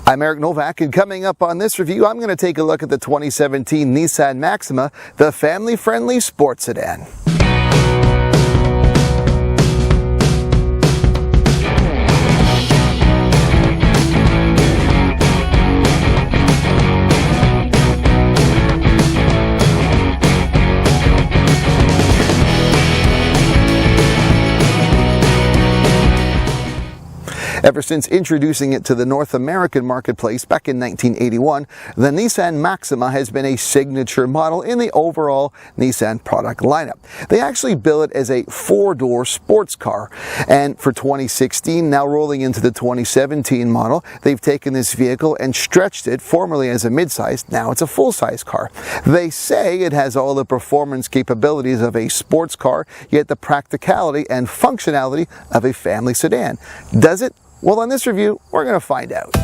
I'm Eric Novak, and coming up on this review, I'm going to take a look at the 2017 Nissan Maxima, the family-friendly sports sedan. Ever since introducing it to the North American marketplace back in 1981, the Nissan Maxima has been a signature model in the overall Nissan product lineup. They actually bill it as a four-door sports car, and for 2016, now rolling into the 2017 model, they've taken this vehicle and stretched it, formerly as a midsize, now it's a full-size car. They say it has all the performance capabilities of a sports car, yet the practicality and functionality of a family sedan. Does it? Well, on this review, we're going to find out.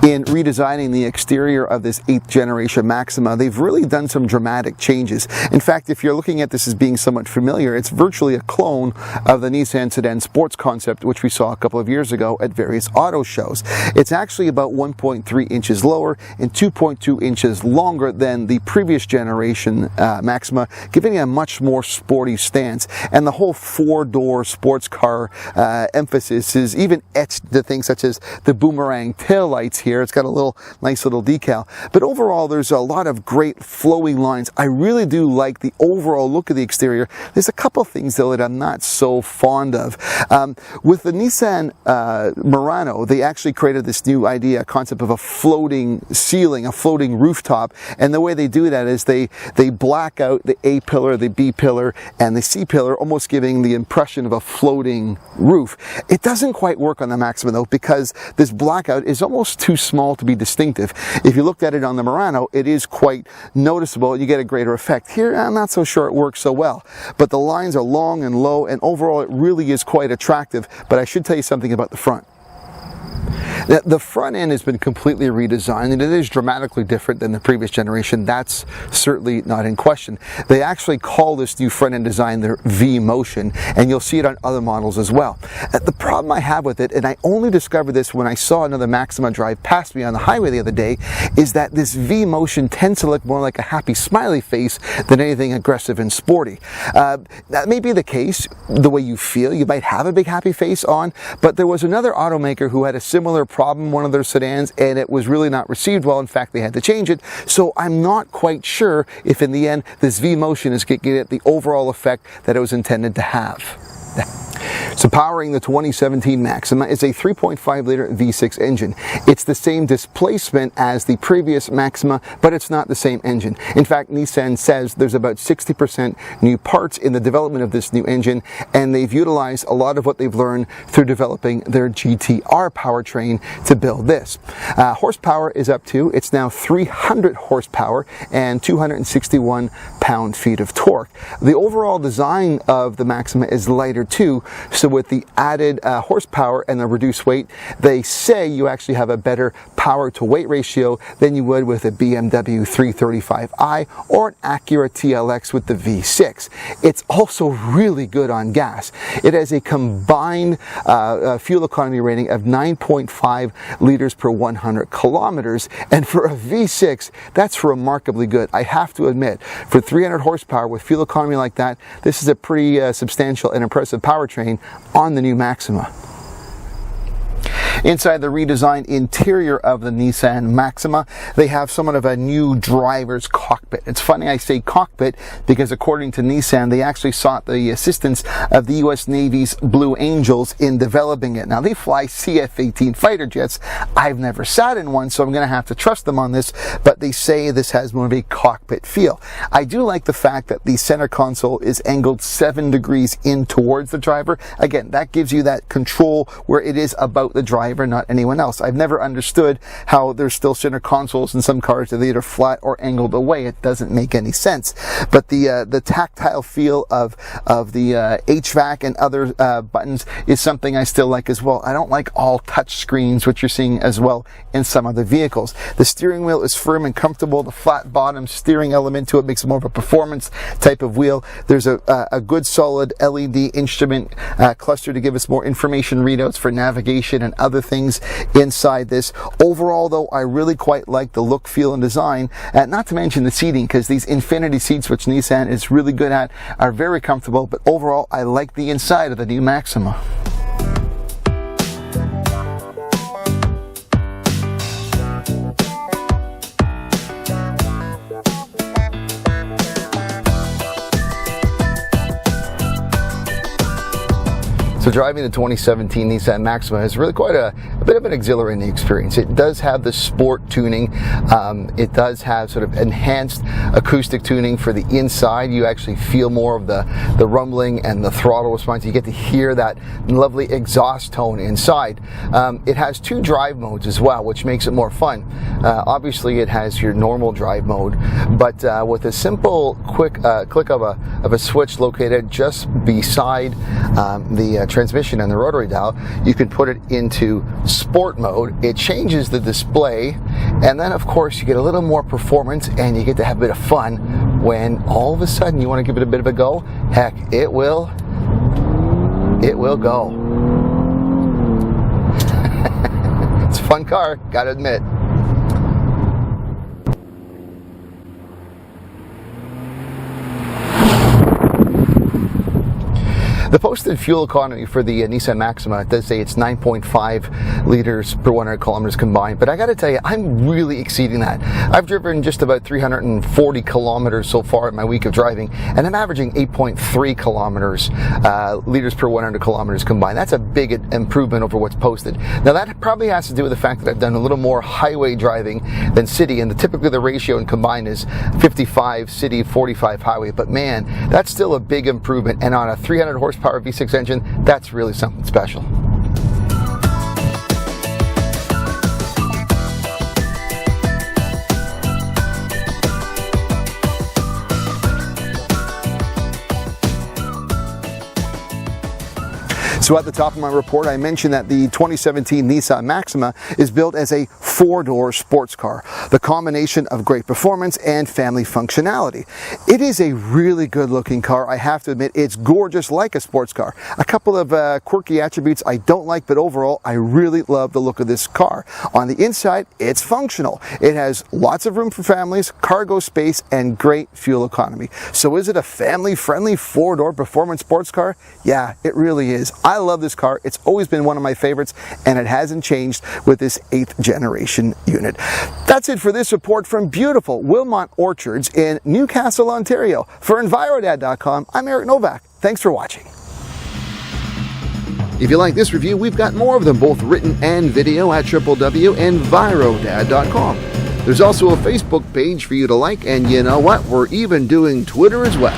In redesigning the exterior of this 8th generation Maxima, they've really done some dramatic changes. In fact, if you're looking at this as being somewhat familiar, it's virtually a clone of the Nissan sedan sports concept, which we saw a couple of years ago at various auto shows. It's actually about 1.3 inches lower and 2.2 inches longer than the previous generation Maxima, giving it a much more sporty stance. And the whole four-door sports car emphasis is even etched into things such as the boomerang taillights here. It's got a nice little decal. But overall, there's a lot of great flowing lines. I really do like the overall look of the exterior. There's a couple things, though, that I'm not so fond of. With the Nissan Murano, they actually created this new concept of a floating ceiling, a floating rooftop. And the way they do that is they black out the A pillar, the B pillar, and the C pillar, almost giving the impression of a floating roof. It doesn't quite work on the Maxima, though, because this blackout is almost too small to be distinctive. If you looked at it on the Murano, it is quite noticeable. You get a greater effect. Here, I'm not so sure it works so well. But the lines are long and low, and overall, it really is quite attractive. But I should tell you something about the front. The front end has been completely redesigned, and it is dramatically different than the previous generation. That's certainly not in question. They actually call this new front end design their V-Motion, and you'll see it on other models as well. The problem I have with it, and I only discovered this when I saw another Maxima drive past me on the highway the other day, is that this V-Motion tends to look more like a happy smiley face than anything aggressive and sporty. That may be the case, the way you feel. You might have a big happy face on, but there was another automaker who had a similar problem, one of their sedans, and it was really not received well. In fact, they had to change it. So I'm not quite sure if in the end this V-Motion is going to get the overall effect that it was intended to have. So powering the 2017 Maxima is a 3.5-liter V6 engine. It's the same displacement as the previous Maxima, but it's not the same engine. In fact, Nissan says there's about 60% new parts in the development of this new engine, and they've utilized a lot of what they've learned through developing their GTR powertrain to build this. Horsepower is up to, it's now 300 horsepower and 261 pound-feet of torque. The overall design of the Maxima is lighter too, so with the added horsepower and the reduced weight, they say you actually have a better power to weight ratio than you would with a BMW 335i or an Acura TLX with the V6. It's also really good on gas. It has a combined fuel economy rating of 9.5 liters per 100 kilometers, and for a V6, that's remarkably good. I have to admit, for 300 horsepower with fuel economy like that, this is a pretty substantial and impressive powertrain on the new Maxima. Inside the redesigned interior of the Nissan Maxima, they have somewhat of a new driver's cockpit. It's funny I say cockpit because according to Nissan, they actually sought the assistance of the U.S. Navy's Blue Angels in developing it. Now, they fly CF-18 fighter jets. I've never sat in one, so I'm going to have to trust them on this, but they say this has more of a cockpit feel. I do like the fact that the center console is angled 7 degrees in towards the driver. Again, that gives you that control where it is about the driver driver, not anyone else. I've never understood how there's still center consoles in some cars that are either flat or angled away. It doesn't make any sense. But the tactile feel of the HVAC and other buttons is something I still like as well. I don't like all touch screens, which you're seeing as well in some other vehicles. The steering wheel is firm and comfortable. The flat bottom steering element to it makes it more of a performance type of wheel. There's a good solid LED instrument cluster to give us more information readouts for navigation and other things inside this. Overall though, I really quite like the look, feel and design, not to mention the seating, because these infinity seats, which Nissan is really good at, are very comfortable. But overall, I like the inside of the new Maxima. So driving the 2017 Nissan Maxima is really quite a bit of an exhilarating experience. It does have the sport tuning. It does have sort of enhanced acoustic tuning for the inside. You actually feel more of the rumbling and the throttle response. You get to hear that lovely exhaust tone inside. It has 2 drive modes as well, which makes it more fun. Obviously, it has your normal drive mode, but with a simple quick click of a switch located just beside the transmission and the rotary dial, you can put it into sport mode. It changes the display, and then of course you get a little more performance and you get to have a bit of fun when all of a sudden you want to give it a bit of a go. Heck, it will go. It's a fun car, gotta admit. The posted fuel economy for the Nissan Maxima does say it's 9.5 liters per 100 kilometers combined, but I gotta tell you, I'm really exceeding that. I've driven just about 340 kilometers so far in my week of driving, and I'm averaging 8.3 kilometers, liters per 100 kilometers combined. That's a big improvement over what's posted. Now that probably has to do with the fact that I've done a little more highway driving than city, and typically the ratio in combined is 55 city, 45 highway, but man, that's still a big improvement, and on a 300 horsepower V6 engine, that's really something special. So at the top of my report, I mentioned that the 2017 Nissan Maxima is built as a 4-door sports car, the combination of great performance and family functionality. It is a really good looking car. I have to admit, it's gorgeous like a sports car. A couple of quirky attributes I don't like, but overall, I really love the look of this car. On the inside, it's functional. It has lots of room for families, cargo space, and great fuel economy. So is it a family-friendly 4-door performance sports car? Yeah, it really is. I love this car. It's always been one of my favorites, and it hasn't changed with this 8th generation unit. That's it for this report from beautiful Wilmot Orchards in Newcastle, Ontario. For EnviroDad.com, I'm Eric Novak. Thanks for watching. If you like this review, we've got more of them, both written and video, at www.envirodad.com. There's also a Facebook page for you to like, and you know what? We're even doing Twitter as well.